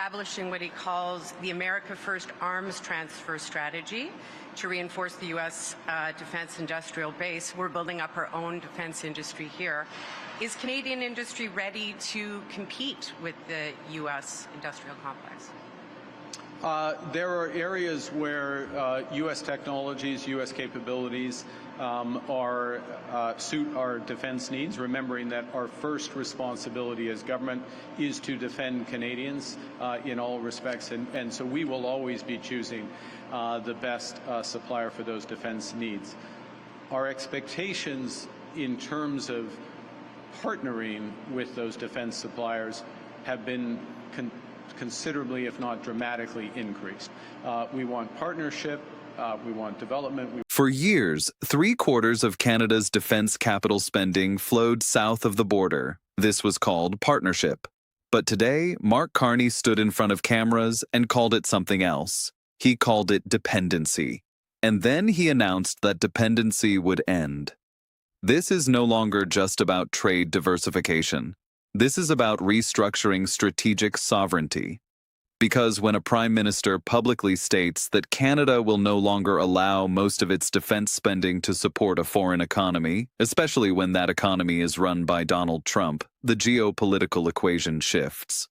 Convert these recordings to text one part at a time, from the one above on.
establishing what he calls the America First arms transfer strategy to reinforce the U.S. defense industrial base. We're building up our own defense industry here. Is Canadian industry ready to compete with the U.S. industrial complex? There are areas where U.S. technologies, U.S. capabilities suit our defense needs, remembering that our first responsibility as government is to defend Canadians in all respects, and so we will always be choosing the best supplier for those defense needs. Our expectations in terms of partnering with those defense suppliers have been considerably, if not dramatically, increased. We want partnership, we want development. For years, 3/4 of Canada's defense capital spending flowed south of the border. This was called partnership. But today, Mark Carney stood in front of cameras and called it something else. He called it dependency. And then he announced that dependency would end. This is no longer just about trade diversification. This is about restructuring strategic sovereignty. Because when a prime minister publicly states that Canada will no longer allow most of its defense spending to support a foreign economy, especially when that economy is run by Donald Trump, the geopolitical equation shifts.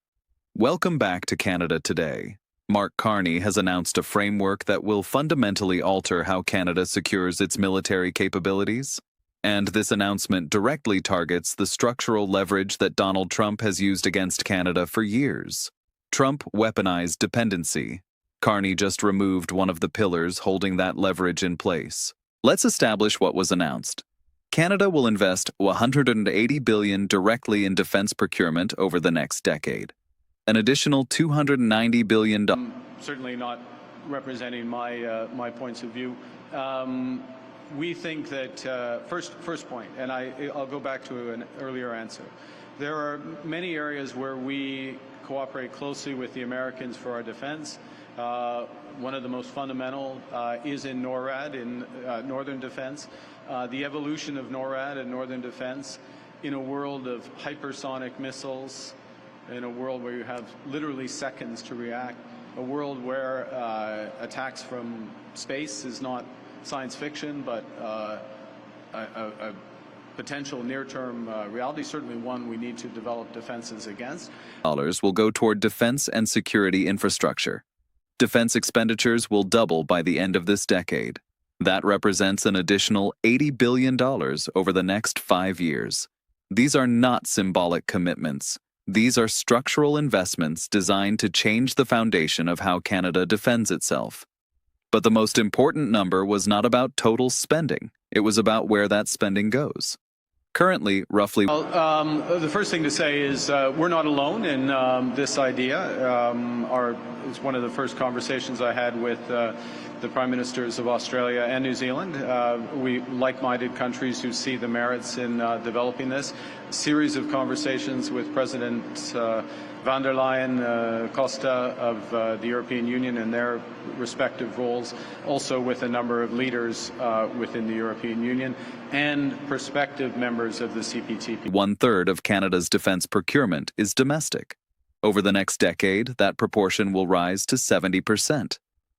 Welcome back to Canada Today. Mark Carney has announced a framework that will fundamentally alter how Canada secures its military capabilities. And this announcement directly targets the structural leverage that Donald Trump has used against Canada for years. Trump weaponized dependency. Carney just removed one of the pillars holding that leverage in place. Let's establish what was announced. Canada will invest $180 billion directly in defense procurement over the next decade. An additional $290 billion. Certainly not representing my points of view. We think that, first point, and I'll go back to an earlier answer. There are many areas where we cooperate closely with the Americans for our defense. One of the most fundamental is in NORAD, in Northern Defense. The evolution of NORAD and Northern Defense in a world of hypersonic missiles, in a world where you have literally seconds to react, a world where attacks from space is not science fiction, but a potential near-term reality, certainly one we need to develop defenses against. Dollars will go toward defense and security infrastructure. Defense expenditures will double by the end of this decade. That represents an additional $80 billion over the next 5 years. These are not symbolic commitments. These are structural investments designed to change the foundation of how Canada defends itself. But the most important number was not about total spending. It was about where that spending goes. Currently, roughly... Well, the first thing to say is we're not alone in this idea. It's one of the first conversations I had with the Prime Ministers of Australia and New Zealand. We like-minded countries who see the merits in developing this. A series of conversations with President von der Leyen, Costa of the European Union and their respective roles, also with a number of leaders within the European Union and prospective members of the CPTP. 1/3 of Canada's defense procurement is domestic. Over the next decade, that proportion will rise to 70%.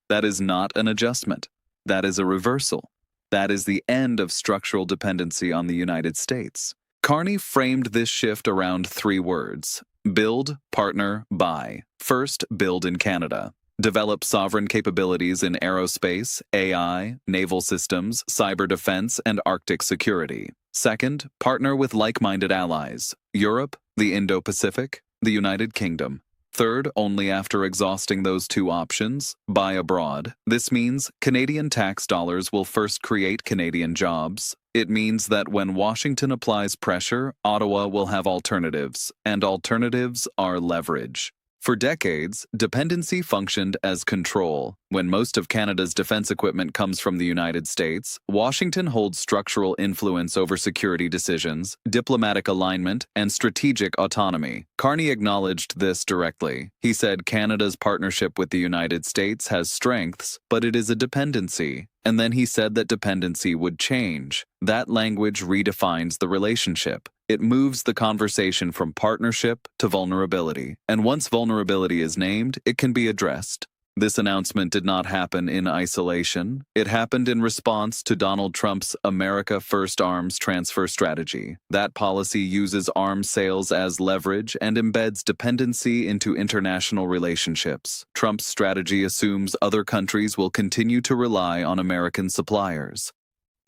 That is not an adjustment. That is a reversal. That is the end of structural dependency on the United States. Carney framed this shift around 3 words: build, partner, buy. First, build in Canada. Develop sovereign capabilities in aerospace, AI, naval systems, cyber defense, and Arctic security. Second, partner with like-minded allies: Europe, the Indo-Pacific, the United Kingdom. Third, only after exhausting those 2 options, buy abroad. This means Canadian tax dollars will first create Canadian jobs. It means that when Washington applies pressure, Ottawa will have alternatives, and alternatives are leverage. For decades, dependency functioned as control. When most of Canada's defense equipment comes from the United States, Washington holds structural influence over security decisions, diplomatic alignment, and strategic autonomy. Carney acknowledged this directly. He said Canada's partnership with the United States has strengths, but it is a dependency. And then he said that dependency would change. That language redefines the relationship. It moves the conversation from partnership to vulnerability, and once vulnerability is named, it can be addressed. This announcement did not happen in isolation. It happened in response to Donald Trump's America First arms transfer strategy. That policy uses arms sales as leverage and embeds dependency into international relationships. Trump's strategy assumes other countries will continue to rely on American suppliers.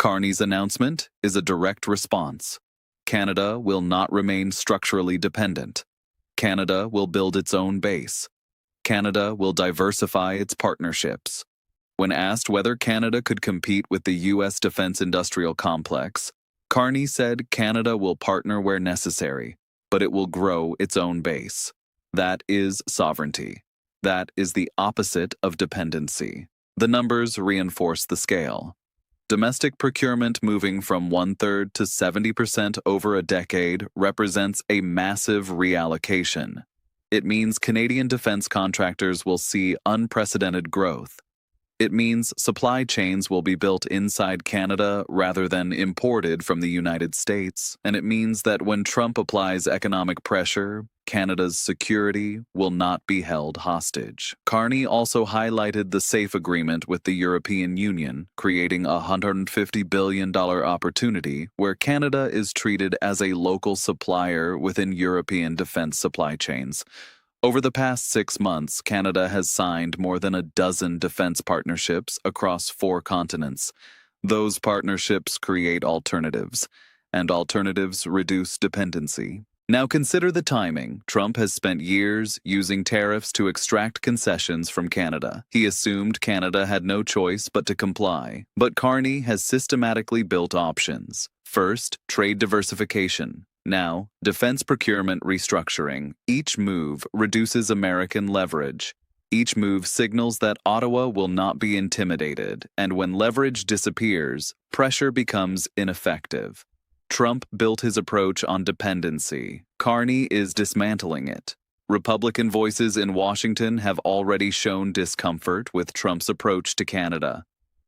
Carney's announcement is a direct response. Canada will not remain structurally dependent. Canada will build its own base. Canada will diversify its partnerships. When asked whether Canada could compete with the U.S. defense industrial complex, Carney said Canada will partner where necessary, but it will grow its own base. That is sovereignty. That is the opposite of dependency. The numbers reinforce the scale. Domestic procurement moving from 1/3 to 70% over a decade represents a massive reallocation. It means Canadian defense contractors will see unprecedented growth. It means supply chains will be built inside Canada rather than imported from the United States, and it means that when Trump applies economic pressure, Canada's security will not be held hostage. Carney also highlighted the SAFE agreement with the European Union, creating a $150 billion opportunity where Canada is treated as a local supplier within European defense supply chains. Over the past 6 months, Canada has signed more than a dozen defense partnerships across 4 continents. Those partnerships create alternatives, and alternatives reduce dependency. Now consider the timing. Trump has spent years using tariffs to extract concessions from Canada. He assumed Canada had no choice but to comply. But Carney has systematically built options. First, trade diversification. Now, defense procurement restructuring. Each move reduces American leverage. Each move signals that Ottawa will not be intimidated, and when leverage disappears, pressure becomes ineffective. Trump built his approach on dependency. Carney is dismantling it. Republican voices in Washington have already shown discomfort with Trump's approach to Canada.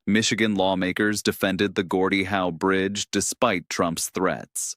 Michigan lawmakers defended the Gordie Howe Bridge despite Trump's threats.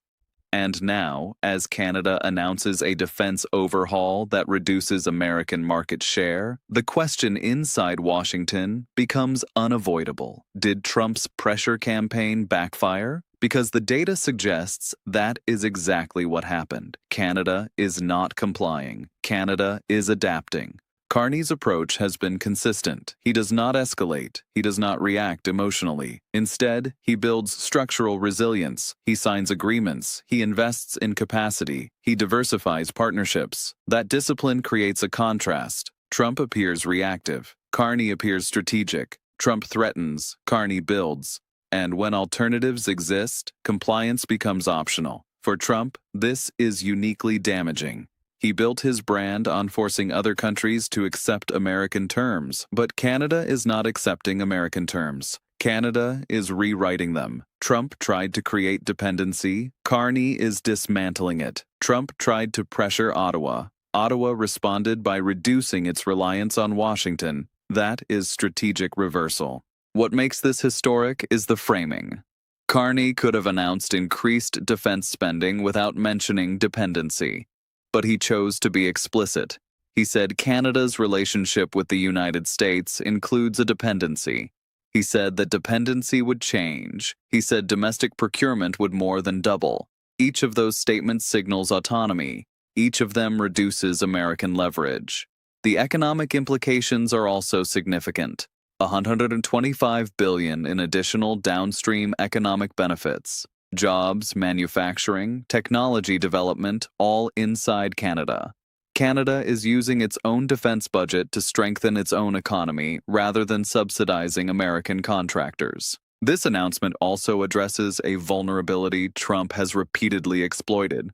And now, as Canada announces a defense overhaul that reduces American market share, the question inside Washington becomes unavoidable. Did Trump's pressure campaign backfire? Because the data suggests that is exactly what happened. Canada is not complying. Canada is adapting. Carney's approach has been consistent. He does not escalate. He does not react emotionally. Instead, he builds structural resilience. He signs agreements. He invests in capacity. He diversifies partnerships. That discipline creates a contrast. Trump appears reactive. Carney appears strategic. Trump threatens. Carney builds. And when alternatives exist, compliance becomes optional. For Trump, this is uniquely damaging. He built his brand on forcing other countries to accept American terms, but Canada is not accepting American terms. Canada is rewriting them. Trump tried to create dependency. Carney is dismantling it. Trump tried to pressure Ottawa. Ottawa responded by reducing its reliance on Washington. That is strategic reversal. What makes this historic is the framing. Carney could have announced increased defense spending without mentioning dependency. But he chose to be explicit. He said Canada's relationship with the United States includes a dependency. He said that dependency would change. He said domestic procurement would more than double. Each of those statements signals autonomy. Each of them reduces American leverage. The economic implications are also significant. $125 billion in additional downstream economic benefits. Jobs, manufacturing, technology development, all inside Canada. Canada is using its own defense budget to strengthen its own economy rather than subsidizing American contractors. This announcement also addresses a vulnerability Trump has repeatedly exploited.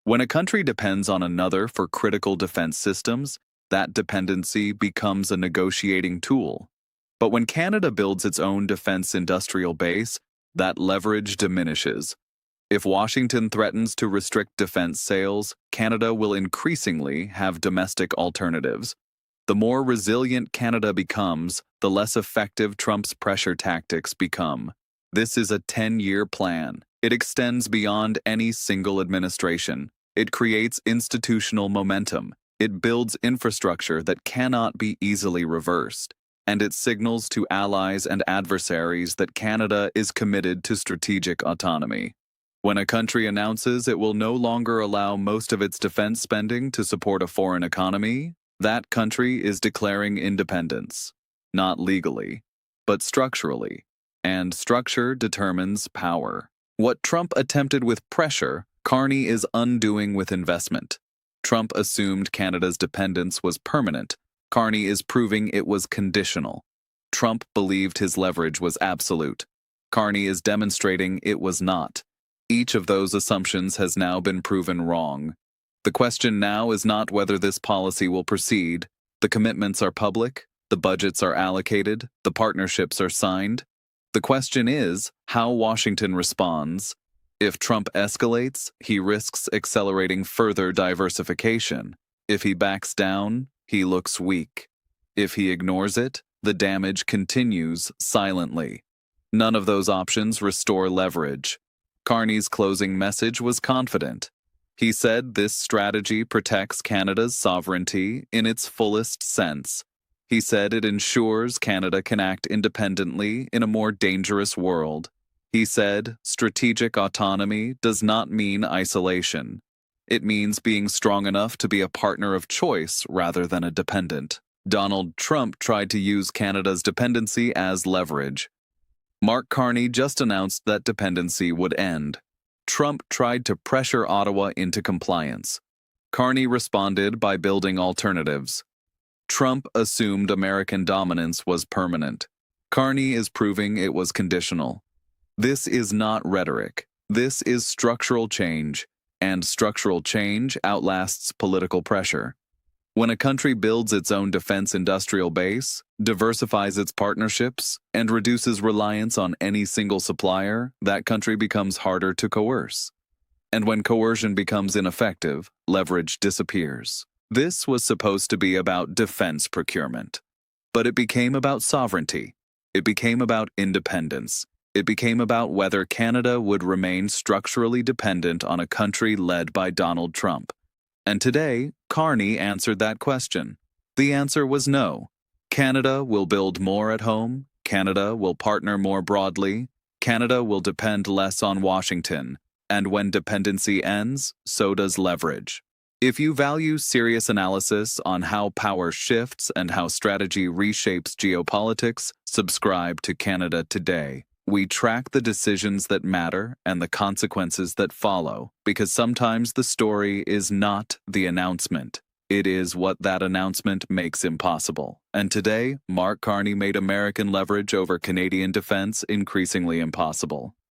When a country depends on another for critical defense systems, that dependency becomes a negotiating tool. But when Canada builds its own defense industrial base, that leverage diminishes. If Washington threatens to restrict defense sales, Canada will increasingly have domestic alternatives. The more resilient Canada becomes, the less effective Trump's pressure tactics become. This is a 10-year plan. It extends beyond any single administration. It creates institutional momentum. It builds infrastructure that cannot be easily reversed. And it signals to allies and adversaries that Canada is committed to strategic autonomy. When a country announces it will no longer allow most of its defense spending to support a foreign economy, that country is declaring independence, not legally, but structurally. And structure determines power. What Trump attempted with pressure, Carney is undoing with investment. Trump assumed Canada's dependence was permanent. Carney is proving it was conditional. Trump believed his leverage was absolute. Carney is demonstrating it was not. Each of those assumptions has now been proven wrong. The question now is not whether this policy will proceed. The commitments are public, the budgets are allocated, the partnerships are signed. The question is how Washington responds. If Trump escalates, he risks accelerating further diversification. If he backs down, he looks weak. If he ignores it, the damage continues silently. None of those options restore leverage. Carney's closing message was confident. He said this strategy protects Canada's sovereignty in its fullest sense. He said it ensures Canada can act independently in a more dangerous world. He said strategic autonomy does not mean isolation. It means being strong enough to be a partner of choice rather than a dependent. Donald Trump tried to use Canada's dependency as leverage. Mark Carney just announced that dependency would end. Trump tried to pressure Ottawa into compliance. Carney responded by building alternatives. Trump assumed American dominance was permanent. Carney is proving it was conditional. This is not rhetoric. This is structural change, and structural change outlasts political pressure. When a country builds its own defense industrial base, diversifies its partnerships, and reduces reliance on any single supplier, that country becomes harder to coerce. And when coercion becomes ineffective, leverage disappears. This was supposed to be about defense procurement. But it became about sovereignty. It became about independence. It became about whether Canada would remain structurally dependent on a country led by Donald Trump. And today, Carney answered that question. The answer was no. Canada will build more at home. Canada will partner more broadly. Canada will depend less on Washington. And when dependency ends, so does leverage. If you value serious analysis on how power shifts and how strategy reshapes geopolitics, subscribe to Canada Today. We track the decisions that matter and the consequences that follow, because sometimes the story is not the announcement. It is what that announcement makes impossible. And today, Mark Carney made American leverage over Canadian defense increasingly impossible.